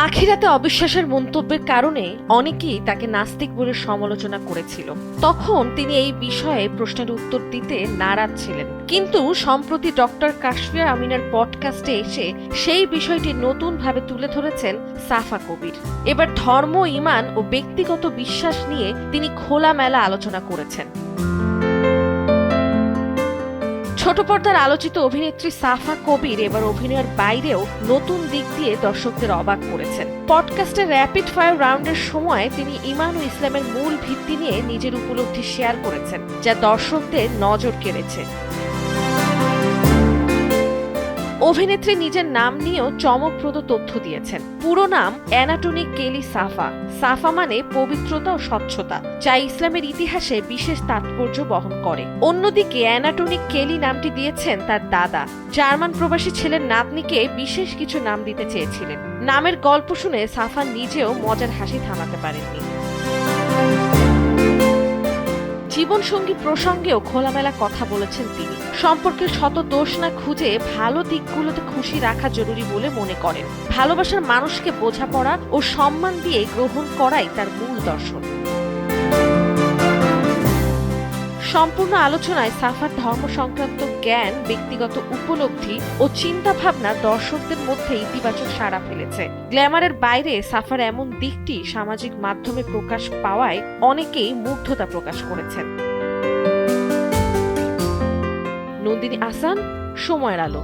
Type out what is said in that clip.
আখিরাতে অবিশ্বাসের মন্তব্যের কারণে অনেকেই তাকে নাস্তিক বলে সমালোচনা করেছিল। তখন তিনি এই বিষয়ে প্রশ্নের উত্তর দিতে নারাজ ছিলেন, কিন্তু সম্প্রতি ডক্টর কাশফিয়া আমিনার পডকাস্টে এসে সেই বিষয়টি নতুনভাবে তুলে ধরেছেন সাফা কবির। এবার ধর্ম, ঈমান ও ব্যক্তিগত বিশ্বাস নিয়ে তিনি খোলামেলা আলোচনা করেছেন। ছোট পর্দার আলোচিত অভিনেত্রী সাফা কবির এবার অভিনয়ের বাইরেও নতুন দিক দিয়ে দর্শকদের অবাক করেছেন। পডকাস্টের র্যাপিড ফায়ার রাউন্ডের সময় তিনি ঈমান ও ইসলামের মূল ভিত্তি নিয়ে নিজের উপলব্ধি শেয়ার করেছেন, যা দর্শকদের নজর কেড়েছে। অভিনেত্রী নিজের নাম নিয়েও চমকপ্রদ তথ্য দিয়েছেন। পুরো নাম অ্যানাটনিক কেলি সাফা। সাফা মানে পবিত্রতা ও স্বচ্ছতা, যা ইসলামের ইতিহাসে বিশেষ তাৎপর্য বহন করে। অন্যদিকে অ্যানাটনিক কেলি নামটি দিয়েছেন তার দাদা। জার্মান প্রবাসী ছেলের নাতনিকে বিশেষ কিছু নাম দিতে চেয়েছিলেন। নামের গল্প শুনে সাফা নিজেও মজার হাসি থামাতে পারেননি। জীবনসঙ্গী প্রসঙ্গেও খোলামেলা কথা বলেছেন তিনি। সম্পর্কের শত দোষ না খুঁজে ভালো দিকগুলোতে খুশি রাখা জরুরি বলে মনে করেন। ভালোবাসার মানুষকে বোঝাপড়া ও সম্মান দিয়ে গ্রহণ করাই তার মূল দর্শন। সম্পূর্ণ আলোচনায় সাফার ধর্ম সংক্রান্ত জ্ঞান, ব্যক্তিগত উপলব্ধি ও চিন্তা ভাবনা দর্শকদের মধ্যে ইতিবাচক সাড়া ফেলেছে। গ্ল্যামারের বাইরে সাফার এমন দিকটি সামাজিক মাধ্যমে প্রকাশ পাওয়ায় অনেকেই মুগ্ধতা প্রকাশ করেছেন। নন্দিনী আহসান, সময়ের আলো।